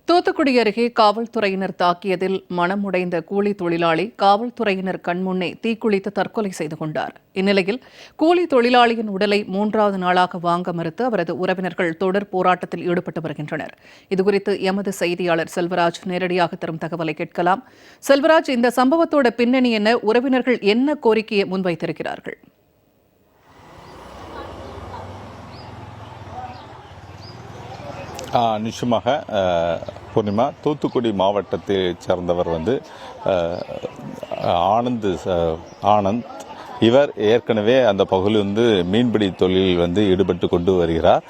தூத்துக்குடி அருகே காவல்துறையினர் தாக்கியதில் மனமுடைந்த கூலி தொழிலாளி காவல்துறையினர் கண்முன்னே தீக்குளித்து தற்கொலை செய்து கொண்டார். இந்நிலையில் கூலி தொழிலாளியின் உடலை 3வது நாளாக வாங்க மறுத்து அவரது உறவினர்கள் தொடர் போராட்டத்தில் ஈடுபட்டு வருகின்றனர். இதுகுறித்து எமது செய்தியாளர் செல்வராஜ் நேரடியாக தரும் தகவலை கேட்கலாம். செல்வராஜ், இந்த சம்பவத்தோட பின்னணி என்ன? உறவினர்கள் என்ன கோரிக்கையை முன்வைத்திருக்கிறார்கள்? நிச்சயமாக பூர்ணிமா, தூத்துக்குடி மாவட்டத்தைச் சேர்ந்தவர் ஆனந்த். இவர் ஏற்கனவே அந்த பகுதியில் மீன்பிடி தொழிலில் ஈடுபட்டு கொண்டு வருகிறார்.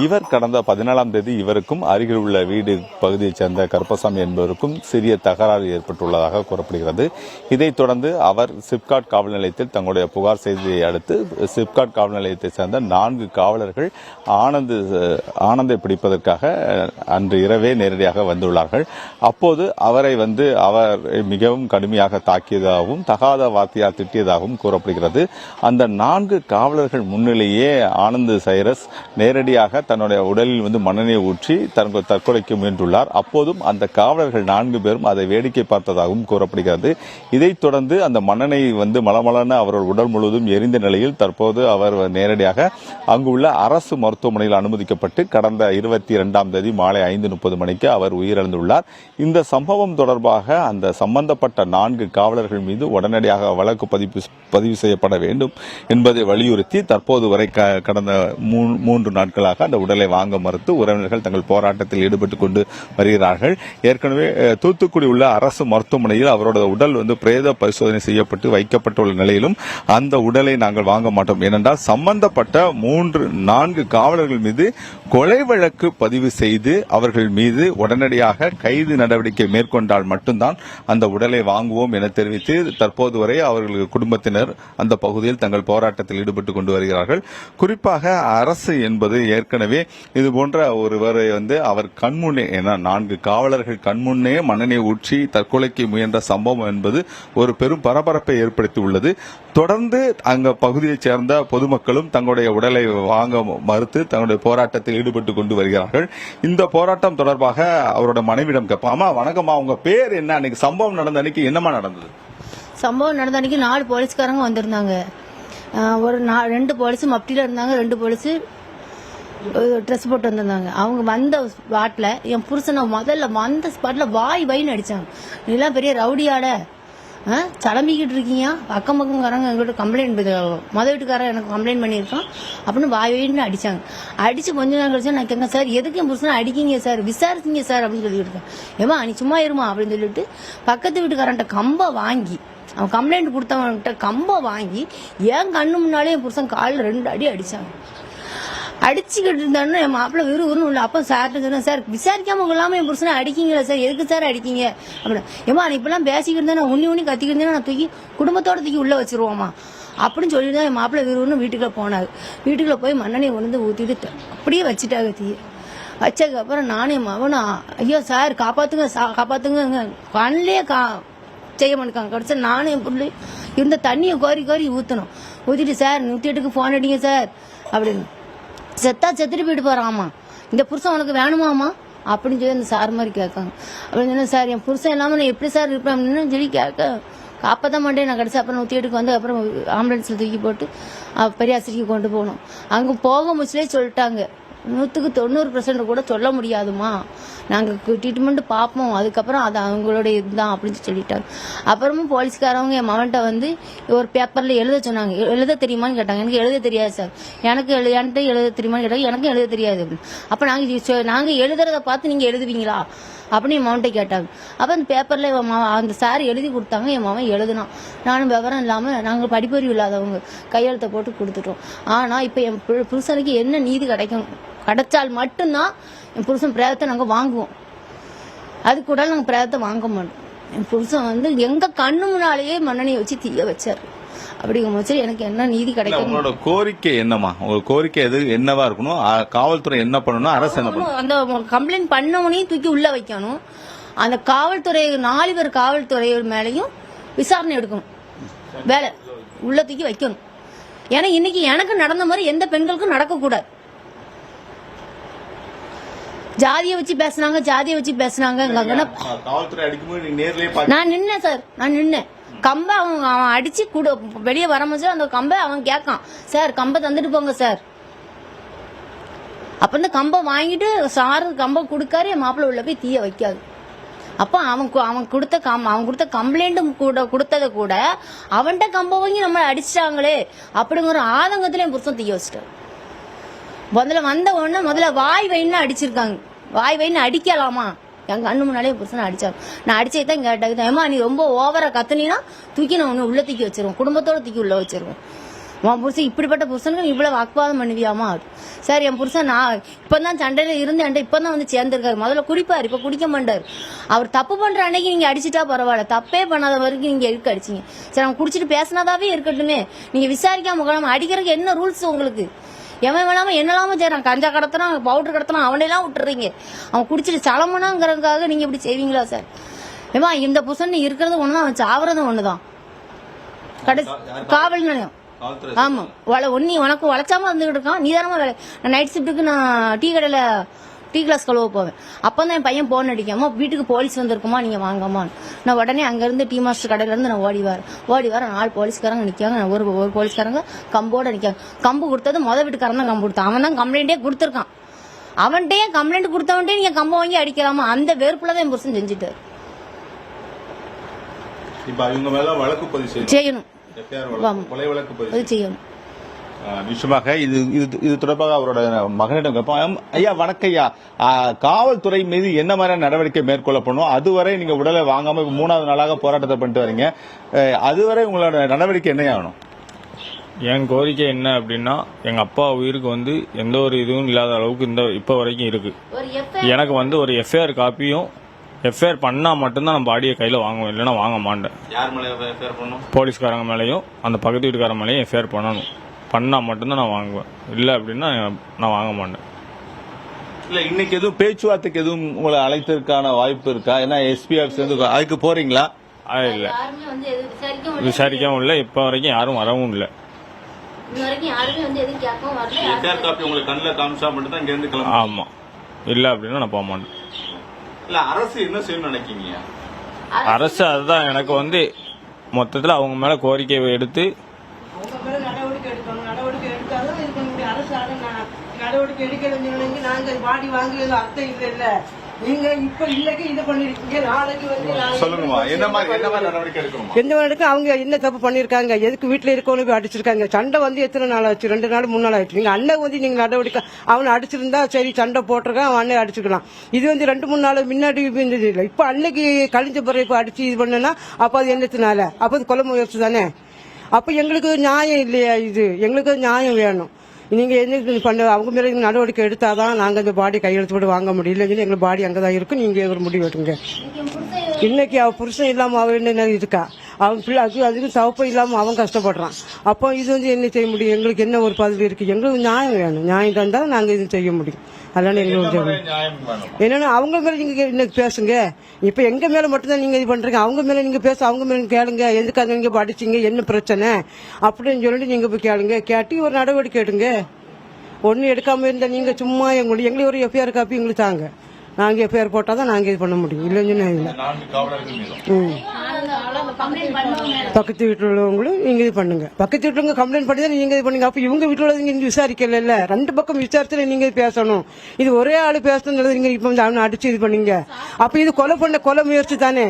இவர் கடந்த 17ஆம் தேதி இவருக்கும் அருகில் உள்ள வீடு பகுதியைச் சேர்ந்த கருப்பசாமி என்பவருக்கும் சிறிய தகராறு ஏற்பட்டுள்ளதாக கூறப்படுகிறது. இதைத் தொடர்ந்து அவர் சிப்காட் காவல் நிலையத்தில் தங்களுடைய புகார் செய்தியை அடுத்து சிப்காட் காவல் நிலையத்தைச் சேர்ந்த 4 காவலர்கள் ஆனந்தை பிடிப்பதற்காக அன்று இரவே நேரடியாக வந்துள்ளார்கள். அப்போது அவரை அவர் மிகவும் கடுமையாக தாக்கியதாகவும் தகாத வார்த்தையால் திட்டியதாகவும் கூறப்படுகிறது. அந்த 4 காவலர்கள் முன்னிலேயே ஆனந்த் சைரஸ் நேரடியாக தன்னுடைய உடலில் மண்ணெண்ணெய் ஊற்றி தற்கொலைக்கு முயன்றுள்ளார். அப்போதும் அந்த காவலர்கள் 4 பேரும் அதை வேடிக்கை பார்த்ததாகவும் கூறப்படுகிறது. இதைத் தொடர்ந்து அந்த மண்ணெண்ணெய் மலமலன அவர்கள் உடல் முழுவதும் எரிந்த நிலையில் தற்போது அவர் நேரடியாக அங்குள்ள அரசு மருத்துவமனையில் அனுமதிக்கப்பட்டு கடந்த 22ஆம் தேதி மாலை 5:30 மணிக்கு அவர் உயிரிழந்துள்ளார். இந்த சம்பவம் தொடர்பாக அந்த சம்பந்தப்பட்ட 4 காவலர்கள் மீது உடனடியாக வழக்கு பதிவு செய்யப்பட வேண்டும் என்பதை வலியுறுத்தி தற்போது வரை கடந்த 3 நாட்களாக அந்த உடலை வாங்க மறுத்து உறவினர்கள் தங்கள் போராட்டத்தில் ஈடுபட்டுக் கொண்டு வருகிறார்கள். ஏற்கனவே தூத்துக்குடி உள்ள அரசு மருத்துவமனையில் அவரோட உடல் பிரேத பரிசோதனை செய்யப்பட்டு வைக்கப்பட்டுள்ள நிலையிலும் அந்த உடலை நாங்கள் வாங்க மாட்டோம். ஏனென்றால் சம்பந்தப்பட்ட 4 காவலர்கள் மீது கொலை வழக்கு பதிவு செய்து அவர்கள் மீது உடனடியாக கைது நடவடிக்கை மேற்கொண்டால் மட்டும்தான் அந்த உடலை வாங்குவோம் என தெரிவித்து தற்போது வரை அவர்கள் குடும்பத்தினர் அந்த பகுதியில் தங்கள் போராட்டத்தில் ஈடுபட்டுக் கொண்டு வருகிறார்கள். குறிப்பாக அரசு என்பது ஏற்கனவே இது போன்ற ஒருவரை அவர் கண்முன்னே 4 காவலர்கள் கண்முன்னே மண்ணெண்ணெய் ஊற்றி தற்கொலைக்கு முயன்ற சம்பவம் என்பது ஒரு பெரும் பரபரப்பை ஏற்படுத்தி உள்ளது. தொடர்ந்து அங்க பகுதியைச் சேர்ந்த பொதுமக்களும் தங்களுடைய உடலை வாங்க மறுத்து தங்களுடைய போராட்டத்தில் ஈடுபட்டு கொண்டு வருகிறார்கள். இந்த போராட்டம் தொடர்பாக அவரோட மனைவிடம் கேட்போம். அம்மா வணக்கம்மா, உங்க பேர் என்ன? அன்னைக்கு சம்பவம் நடந்த அன்னைக்கு என்னமா நடந்தது? சம்பவம் நடந்த அன்னைக்கு 4 போலீஸ்காரங்க வந்திருந்தாங்க. ஒரு 2 போலீஸ் மப்டியில இருந்தாங்க, 2 போலீஸ் ட்ரெஸ் போட்டு வந்திருந்தாங்க. அவங்க வந்த ஸ்பாட்ல என் புருஷனை முதல்ல வந்த ஸ்பாட்ல வாய்னு அடிச்சாங்க. இதெல்லாம் பெரிய ரவுடியாட கிளம்பிக்கிட்டு இருக்கீங்க, அக்கம் பக்கம்காரங்க எங்கிட்ட கம்ப்ளைண்ட், வீட்டுக்காரன் எனக்கு கம்ப்ளைண்ட் பண்ணியிருக்கான் அப்படின்னு வாய்னு அடிச்சாங்க. அடிச்சு கொஞ்ச நேரம் கழிச்சு நான் கேட்க, சார் எதுக்கு என் புருஷனை அடிக்கீங்க சார், விசாரிச்சிங்க சார் அப்படின்னு சொல்லிட்டு இருக்கேன். ஏமா நீ சும்மா இருமா அப்படின்னு சொல்லிட்டு பக்கத்து வீட்டுக்காரன்ட்ட கம்ப வாங்கி, அவன் கம்ப்ளைண்ட் கொடுத்தவன்கிட்ட கம்ப வாங்கி என் கண்ணு முன்னாலே என் புருஷன் காலில் 2 அடி அடிச்சாங்க. அடிச்சுக்கிட்டு இருந்தான்னு என் மாப்பிள்ள விறுவிறுன்னு உள்ள. அப்போ சார்ட்டு சொன்னேன், சார் விசாரிக்காம இல்லாம என் புருஷனை அடிக்கீங்களா சார், எதுக்கு சார் அடிக்கீங்க அப்படின்னு. ஏமா நீ இப்பெல்லாம் பேசிக்கிட்டு இருந்தா நான் உன்னி கத்திக்கிட்டு இருந்தேன், நான் தூக்கி குடும்பத்தோட தூக்கி உள்ள வச்சிருவோமா அப்படின்னு சொல்லிட்டு தான் என் மாப்பிள்ள விறுவிறுன்னு வீட்டுக்குள்ள போனாங்க. வீட்டுக்குள்ள போய் மண்ணெண்ணெய் ஊற்றிட்டு அப்படியே வச்சுட்டாங்க. தீ வச்சதுக்கப்புறம் நானும் என் மகனா, ஐயோ சார் காப்பாத்துங்க கண்ணிலே செய்ய மாட்டேங்க. கடைசி நானும் என் பிள்ளை இருந்த தண்ணியை கோரி ஊற்றணும். ஊற்றிட்டு சார் 108க்கு ஃபோன் அடிங்க சார் அப்படின்னு. செத்துட்டு போயிட்டு போறாமா, இந்த புருஷன் உனக்கு வேணுமாமா அப்படின்னு சொல்லி அந்த சார் மாதிரி கேட்காங்க. அப்படின்னு சொன்னா, சார் என் புருஷன் இல்லாம நான் எப்படி சார் இருப்பேன் அப்படின்னு சொல்லி கேட்க காப்பாற்ற மாட்டேன். நான் கடைசி அப்புறம் 108க்கு அப்புறம் ஆம்புலன்ஸ்ல தூக்கி போட்டு பெரியாசிரிக்கு கொண்டு போகணும். அங்கே போக முச்சிலே சொல்லிட்டாங்க, 100% கூட சொல்ல முடியாதுமா, நாங்கள் ட்ரீட்மெண்ட் பார்ப்போம், அதுக்கப்புறம் அது அவங்களுடைய இதுதான் அப்படின்னு சொல்லிட்டாங்க. அப்புறமும் போலீஸ்காரவங்க என் மகன்கிட்ட ஒரு பேப்பரில் எழுத சொன்னாங்க. எழுத தெரியுமான்னு கேட்டாங்க. எனக்கு எழுத தெரியாது சார். என்கிட்ட எழுத தெரியுமான்னு கேட்டாங்க. எனக்கும் எழுத தெரியாது அப்படின்னு. அப்போ நாங்கள் எழுதுறத பார்த்து நீங்கள் எழுதுவீங்களா அப்படின்னு என் மகன்கிட்ட கேட்டாங்க. அப்போ அந்த பேப்பரில் அந்த சார் எழுதி கொடுத்தாங்க. என் மகன் எழுதுனான். நானும் விவரம் இல்லாமல் நாங்கள் படிப்பறிவு இல்லாதவங்க கையெழுத்தை போட்டு கொடுத்துட்டோம். ஆனால் இப்போ என் புருஷனுக்கு என்ன நீதி கிடைச்சால் மட்டும்தான் என் புருஷன் பிரேதத்தை நாங்கள் வாங்குவோம். அது கூட நாங்கள் பிரேதத்தை வாங்க மாட்டோம். என் புருஷன் எங்க கண்ணு முன்னாலேயே மண்ணெண்ணெய் வச்சு தீய வச்சாரு. அப்படிங்கும்போது எனக்கு என்ன நீதி கிடைக்கும்? உங்களோட கோரிக்கை என்னமா? உங்க கோரிக்கை எது என்னவா இருக்கணும்? காவல்துறை என்ன பண்ணணும், அரசு என்ன பண்ணணும்? அந்த கம்ப்ளைண்ட் பண்ணவனையும் தூக்கி உள்ள வைக்கணும். அந்த காவல்துறை 4 பேர் காவல்துறை மேலையும் விசாரணை எடுக்கணும். வேலை உள்ள தூக்கி வைக்கணும். ஏன்னா இன்னைக்கு எனக்கு நடந்த மாதிரி எந்த பெண்களுக்கும் நடக்கக்கூடாது. ஜாதியை வச்சு பேசுனாங்க, ஜாதியை வச்சு பேசுனாங்க. காவல்துறை அடிக்கும்போது நீங்க நேர்லயே நான் நின்னேன் சார், நான் நின்னேன். கம்பை அவன் அடிச்சு வெளியே வரும்போது அந்த கம்பை அவன் கேட்கான், சார் கம்பை தந்துட்டு போங்க சார். அப்ப இந்த கம்பை வாங்கிட்டு சாரு கம்பை கொடுக்காரு, என் மாப்பிள்ளை உள்ள போய் தீய வைக்காது. அப்ப அவன் கொடுத்த கம்ப்ளைண்ட்டும் கூட கொடுத்தத கூட அவன்கிட்ட கம்பை வாங்கி நம்மளை அடிச்சிட்டாங்களே அப்படிங்கிற ஆதங்கத்துல என் புருஷன் தீய வச்சுட்டாரு. முதல்ல வந்த உடனே முதல்ல வாய் வைன்னு அடிச்சிருக்காங்க. வாய் வைன்னு அடிக்கலாமா? என் கண்ணு முன்னாலே புருஷனை அடிச்சாங்க. நான் அடிச்சே தான் கேட்டாங்க, ஏமா நீ ரொம்ப ஓவரா கத்துனா தூக்கி நான் உன்னை உள்ள தூக்கி வச்சிருவேன், குடும்பத்தோட தூக்கி உள்ள வச்சிருவேன். உன் புருஷன் இப்படிப்பட்ட புருஷனுக்கு இவ்வளவு வாக்குவாதம் பண்ணுவியாமா? சார் என் புருஷன் நான் இப்பதான் சண்டையில இருந்து இப்பதான் வந்து சேர்ந்திருக்காரு. முதல்ல குடிப்பாரு, இப்ப குடிக்க மாட்டாரு. அவர் தப்பு பண்ற அன்னைக்கு நீங்க அடிச்சுட்டா பரவாயில்ல, தப்பே பண்ணாத வரைக்கும் நீங்க எதுக்கு அடிச்சீங்க? சரி அவன் குடிச்சிட்டு பேசினதாவே இருக்கட்டுமே, நீங்க விசாரிக்காம அடிக்கிறதுக்கு என்ன ரூல்ஸ் உங்களுக்கு? எவன் வேணாம என்னெல்லாம செய்யறான், கஞ்சா கடத்தினான், பவுடர் கடத்தினான், அவனையெல்லாம் விட்டுறீங்க. அவன் குடிச்சிட்டு சலமனாங்கிறதுக்காக நீங்க இப்படி செய்வீங்களா சார்? ஏமா இந்த புருஷன் இருக்கிறது ஒண்ணுதான், அவன் சாவறது ஒண்ணுதான். கடைசி காவல் நிலையம். ஆமா, உனக்கு உழைச்சாம வந்துகிட்டு இருக்கான். நீ தானமா வேலை. நான் நைட் ஷிப்ட்டுக்கு நான் டீ கிளாஸ் கழுவ போவேன். அப்பதான் என் பையன் போன் அடிக்காம வீட்டுக்கு போலீஸ் வந்திருக்குமா, நீங்க வாங்கம்மா. நான் உடனே அங்க இருந்து டீ மாஸ்டர் கடையில இருந்து நான் ஓடி வரேன். 4 போலீஸ்காரங்க நிக்காங்க, ஒரு போலீஸ்காரங்க கம்போட நிக்காங்க. கம்பு கொடுத்தது வீட்டுக்காரன் தான் கம்பு கொடுத்தான். அவன் தான் கம்ப்ளைண்டே கொடுத்துருக்கான். அவன்கிட்டயே கம்ப்ளைண்ட் கொடுத்தவன்ட்டே நீங்க கம்பை வாங்கி அடிக்கலாமா? அந்த வெறுப்புலதான் என் புருஷன் செஞ்சுட்டாரு. செய்யணும், செய்யணும். நிச்சயமாக இது தொடர்பாக அவரோட மகனிடம் கேட்போம். ஐயா வணக்கம் ஐயா, காவல்துறை மீது என்ன மாதிரியான நடவடிக்கை மேற்கொள்ளப்படணும்? அதுவரை நீங்க உடலை வாங்காம 3வது நாளாக போராட்டத்தை பண்ணிட்டு வரீங்க. அதுவரை உங்களோட நடவடிக்கை என்ன ஆகணும்? என் கோரிக்கை என்ன அப்படின்னா, எங்க அப்பா உயிருக்கு வந்து எந்த ஒரு இதுவும் இல்லாத அளவுக்கு இப்ப வரைக்கும் இருக்கு. எனக்கு ஒரு எஃப்ஐஆர் காப்பியும் எஃப்ஐஆர் பண்ணா மட்டும்தான் நான் பாடியை கையில வாங்குவேன், இல்லைன்னா வாங்க மாட்டேன். யார் மேல எஃப்ஐஆர் பண்ணணும்? போலீஸ்காரங்க மேலேயும் அந்த பக்கத்து வீட்டுக்கார மேலேயும் எஃப்ஐஆர் பண்ணணும். பண்ணா மட்டும்தான் நான் வாங்குவேன், இல்ல அப்படின்னா நான் வாங்க மாட்டேன். இல்ல இன்னைக்கு எதுவும் பேச்சுவார்த்தைக்கு எதுவும் உங்களை அழைத்ததற்கான வாய்ப்பு இருக்கா? ஏன்னா எஸ்பி ஆஃபீஸ் அதுக்கு போறீங்களா? இல்ல, விசாரிக்கவும் இல்ல, இப்ப வரைக்கும் யாரும் வரவும் இல்ல. ஆமா, இல்ல அப்படின்னா நான் போக மாட்டேன். அரசு என்ன செய்யணும்னு நினைக்கீங்க? அரசு அதுதான் எனக்கு மொத்தத்துல அவங்க மேல கோரிக்கை எடுத்து நடவடிக்கை எடுக்கணும். நடவடிக்கை எடுத்தாலும் இது பண்ண முடியும். அரசாங்கம் நடவடிக்கை எடுக்கணும்னு நாங்க பாடி வாங்குறது அர்த்தம் இல்ல. நீங்க இப்ப இன்னைக்கு இது பண்ணிருக்கீங்க, நாளைக்கு சொல்லுங்கம்மா, என்ன மாதிரி நடவடிக்கை எடுக்கணும்? எந்த நடவடிக்கை? அவங்க என்ன தப்பு பண்ணிருக்காங்க? எதுக்கு வீட்டுல இருக்கவனுக்கு அடிச்சிருக்காங்க? சண்டை எத்தனை நாள் ஆச்சு? 2 நாள் 3 நாள் ஆயிடுச்சு. நீங்க அண்ணன் நீங்க நடவடிக்கை அவனை அடிச்சிருந்தா சரி, சண்டை போட்டிருக்கான், அவன் அண்ணன் அடிச்சுக்கலாம். இது 2-3 நாள் முன்னாடி இருந்தது இல்லை. இப்ப அன்னைக்கு கழிஞ்ச பிறகு இப்ப அடிச்சு இது பண்ணனா அப்ப அது என்னத்தினால? அப்ப அது கொலை முயற்சி தானே. அப்ப எங்களுக்கு நியாயம் இல்லையா? இது எங்களுக்கு நியாயம் வேணும். நீங்க என்ன பண்ண அவங்க மேல நடவடிக்கை எடுத்தாதான் நாங்க இந்த பாடி கையெழுத்து போட்டு வாங்க முடியல. எங்க பாடி அங்கதான் இருக்கும், நீங்க ஒரு முடிவு எடுங்க. இன்னைக்கு அவ புருஷன் இல்லாம அவ என்ன இருக்கா? அவன் பிள்ளை அதுக்கு தவப்பம் இல்லாம அவன் கஷ்டப்படுறான். அப்போ இது என்ன செய்ய முடியும்? எங்களுக்கு என்ன ஒரு பதவி இருக்கு? எங்களுக்கு நியாயம் வேணும். நியாயம் தந்தா நாங்க இது செய்ய முடியும். அதனால எங்களுக்கு என்னன்னா அவங்க மேல நீங்க இன்னைக்கு பேசுங்க. இப்ப எங்க மேல மட்டும்தான் நீங்க இது பண்றீங்க. அவங்க மேல நீங்க பேச, அவங்க மேல கேளுங்க. எதுக்காக நீங்க படிச்சீங்க, என்ன பிரச்சனை அப்படின்னு சொல்லிட்டு நீங்க போய் கேளுங்க. கேட்டு ஒரு நடவடிக்கை எடுங்க. ஒன்னும் எடுக்காம இருந்தா நீங்க சும்மா எங்களுக்கு ஒரு எஃப்ஐஆர் காப்பி எங்களுக்கு தாங்க. நாங்க எஃப்ஐஆர் போட்டாதான் நாங்க இது பண்ண முடியும். இல்லைன்னு பக்கத்து வீட்டுல உள்ளவங்களும் நீங்க இது பண்ணுங்க. பக்கத்து வீட்டுல கம்ப்ளைண்ட் பண்ணி தான் நீங்க இது பண்ணுங்க. அப்ப இவங்க வீட்டுல நீங்க விசாரிக்கல. 2 பக்கம் விசாரிச்சு நீங்க பேசணும். இது ஒரே ஆளு பேசணும். நீங்க இப்ப அவனை அடிச்சு இது பண்ணீங்க. அப்ப இது கொலை முயற்சி தானே.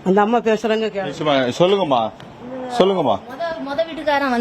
அந்த அம்மா பேசுறாங்க, சொல்லுங்கம்மா. வீட்டுக்காரன்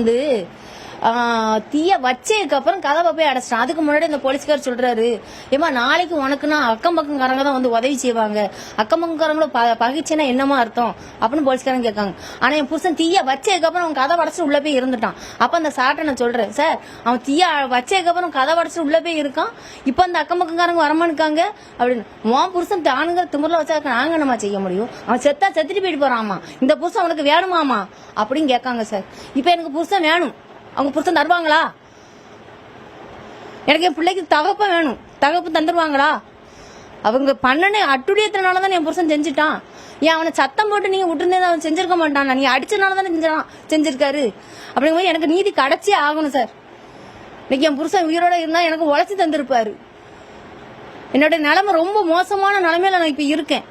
தீய வச்சதுக்கு அப்புறம் கதவை போய் அடைச்சிட்டான். அதுக்கு முன்னாடி இந்த போலீஸ்காரர் சொல்றாரு, ஏமா நாளைக்கு உனக்குன்னா அக்கம் பக்கம்காரங்க தான் உதவி செய்வாங்க, அக்கம் பக்கம்காரங்கள பகிச்சுன்னா என்னமா அர்த்தம் அப்படின்னு போலீஸ்காரங்க கேட்காங்க. ஆனா என் புருஷன் தீய வச்சதுக்கு அப்புறம் அவன் கதை அடைச்சு உள்ள போய் இருந்துட்டான். அப்ப அந்த சாட்டை நான் சொல்றேன், சார் அவன் தீய வச்சதுக்கு அப்புறம் கதை அடைச்சு உள்ள போய் இருக்கான், இப்ப அந்த அக்கம் பக்கம்காரங்க வரமானுக்காங்க அப்படின்னு. உன் புருஷன் தானுங்கிற திமுறல வச்சா நாங்க என்னமா செய்ய முடியும்? அவன் செத்துட்டு போயிட்டு போறாமா, இந்த புருஷன் அவனுக்கு வேணுமாமா அப்படின்னு கேட்காங்க சார். இப்ப எனக்கு புருஷன் வேணும், அவங்க புருஷன் தருவாங்களா? எனக்கு என் பிள்ளைக்கு தகப்ப வேணும், தகப்பு தந்துருவாங்களா? அவங்க பண்ணனே அட்டுழியத்தினாலதான் என் புருஷன் செஞ்சுட்டான். ஏன் அவனை சத்தம் போட்டு நீங்க விட்டுருந்தே அவன் செஞ்சிருக்க மாட்டான். நீங்க அடிச்சனாலதானே செஞ்சிருக்காரு. அப்படிங்கும்போது எனக்கு நீதி கிடைச்சே ஆகணும் சார். இன்னைக்கு என் புருஷன் உயிரோட இருந்தா எனக்கு உழைச்சி தந்திருப்பாரு. என்னோட நிலைமை ரொம்ப மோசமான நிலைமையில நான் இப்ப இருக்கேன்.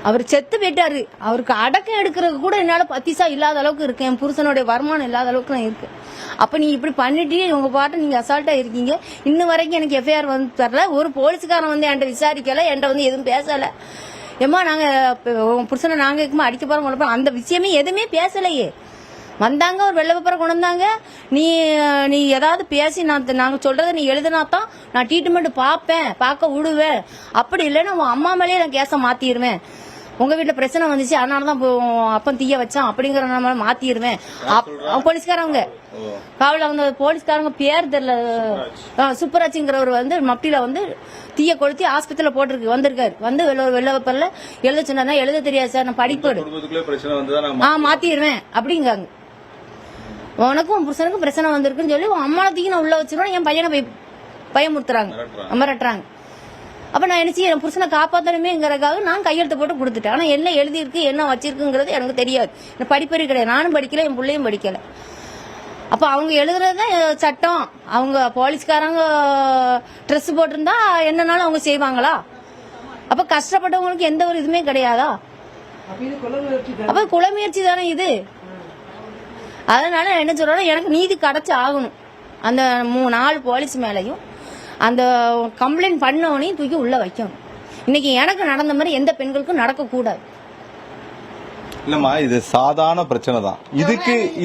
அவர் செத்து போயிட்டாரு. அவருக்கு அடக்கம் எடுக்கிறது கூட என்னால பத்திசா இல்லாத அளவுக்கு இருக்கேன். என் புருஷனுடைய வருமானம் இல்லாத அளவுக்கு நான் இருக்கேன். அப்ப நீ இப்படி பண்ணிட்டு உங்க பாட்டு நீங்க அசால்ட்டா இருக்கீங்க. இன்னும் வரைக்கும் எனக்கு எஃப்ஐஆர் வந்து தரல. ஒரு போலீஸ்காரன் வந்து என்கிட்ட விசாரிக்கல, என்கிட்ட வந்து எதுவும் பேசல. ஏமா நாங்க புருஷனை நாங்க இருக்குமா அடிக்க போறோம், அந்த விஷயமே எதுவுமே பேசலையே. வந்தாங்க, ஒரு வெள்ளை பேப்பரை கொண்டு வந்தாங்க. நீ ஏதாவது பேசி நாங்க சொல்றதை நீ எழுதினாதான் நான் ட்ரீட்மெண்ட் பார்க்க விடுவேன். அப்படி இல்லைன்னா உன் அம்மா மேலேயே நான் கேஸை மாத்திடுவேன். உங்க வீட்டுல பிரச்சனை வந்துச்சு, அதனாலதான் அப்பன் தீய வச்சான் அப்படிங்கிற நம்ம மாத்திடுவேன். போலீஸ்காரங்க காவல அவங்க போலீஸ்காரங்க பேர் தெரியல, சூப்பராஜுங்கிறவர் வந்து மப்டியில வந்து தீய கொளுத்தி ஆஸ்பத்திரியில போட்டிருக்கு வந்திருக்காரு. வந்து வெள்ள பேப்பர்ல எழுத சொன்னா எழுத தெரியாது சார், நான் படிப்பேன் மாத்திடுவேன் அப்படிங்காங்க. உனக்கும் புருஷனுக்கும் பிரச்சனை வந்திருக்குன்னு சொல்லி உன் அம்மா தூக்கி நான் உள்ள வச்சிருவேன். என் பையனை பயமுறுத்துறாங்க, மிரட்டுறாங்க. அப்ப நான் என்ன செய்ய, என் புருஷனை காப்பாத்தணுமேங்கிறதுக்காக நான் கையெழுத்து போட்டு கொடுத்துட்டேன். ஆனா என்ன எழுதியிருக்கு என்ன வச்சிருக்குங்கிறது எனக்கு தெரியாது. படிப்பறி கிடையாது, நானும் படிக்கல, என் பிள்ளையும் படிக்கல. அப்ப அவங்க எழுதுறதுதான் சட்டம். அவங்க போலீஸ்காரங்க ட்ரெஸ் போட்டிருந்தா என்னன்னாலும் அவங்க செய்வாங்களா? அப்ப கஷ்டப்பட்டவங்களுக்கு எந்த ஒரு இதுவுமே கிடையாதா? அப்ப கொலை முயற்சி தானே இது. அதனால என்ன சொல்றேன், எனக்கு நீதி கிடைச்சு ஆகணும். அந்த 4 போலீஸ் மேலையும் அந்த கம்ப்ளைண்ட் பண்ணவனையும் தூக்கி உள்ள வைக்கணும். இன்னைக்கு எனக்கு நடந்த மாதிரி எந்த பெண்களுக்கும் நடக்க கூடாது. இல்லம்மா, இது சாதாரண பிரச்சனை தான்.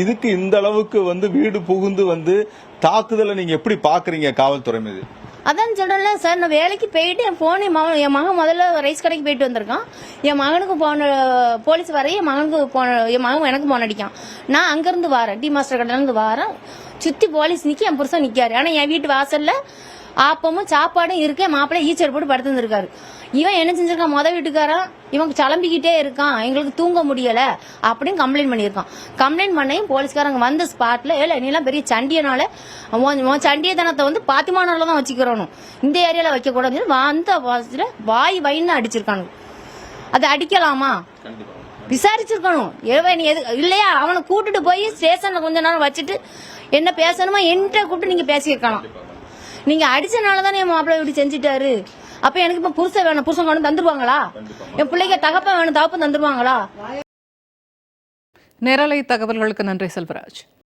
இதுக்கு இந்த அளவுக்கு வந்து வீடு புகுந்து வந்து தாக்குதலை நீங்க எப்படி பாக்குறீங்க காவல்துறை மீது? அதான் சொல்றேன்ல சார், நான் வேலைக்கு போயிட்டு என் போன் என் மகன் முதல்ல ரைஸ் கடைக்கு போயிட்டு வந்திருக்கான். என் மகனுக்கு போன போலீஸ் வரையும் என் மகன் எனக்கு போன் அடிக்கான். நான் அங்கிருந்து வரேன், டி மாஸ்டர் கடையில இருந்து வரேன். சுத்தி போலீஸ் நிக்க, என் புருஷன் நிக்காரு. ஆனா என் வீட்டு வாசல்ல ஆப்பமும் சாப்பாடும் இருக்கு. மாப்பிள்ளை ஈச்சர் போட்டு படுத்துருக்காரு. இவன் என்ன செஞ்சிருக்கான், வீட்டுக்காரன் இவன் கிளம்பிக்கிட்டே இருக்கான், எங்களுக்கு தூங்க முடியல அப்படின்னு கம்ப்ளைண்ட் பண்ணியிருக்கான். கம்ப்ளைண்ட் பண்ணையும் போலீஸ்காரங்க வந்த ஸ்பாட்ல நீ எல்லாம் பெரிய சண்டியனால சண்டியத்தனத்தை வந்து பாத்திமானால தான் வச்சுக்கிறோம், இந்த ஏரியால வைக்க கூடாதுன்னு வந்த வாய் வைன்னு அடிச்சிருக்கானு. அதை அடிக்கலாமா? விசாரிச்சிருக்கணும். நீ எது இல்லையா அவனை கூட்டிட்டு போய் ஸ்டேஷன்ல கொஞ்ச நேரம் வச்சுட்டு என்ன பேசணுமா என்கிட்ட கூப்பிட்டு நீங்க பேசியிருக்கலாம். நீங்க அடிச்சனாலதான் என் மாப்பிள்ளை இப்படி செஞ்சுட்டாரு. அப்ப எனக்கு இப்ப புருஷன் வேணும், புருஷன் கொண்டு தந்துருவாங்களா? என் பிள்ளைக்கு தகப்பன் வேணும், தகப்பன் தந்துருவாங்களா? நேரலை தகவல்களுக்கு நன்றி செல்வராஜ்.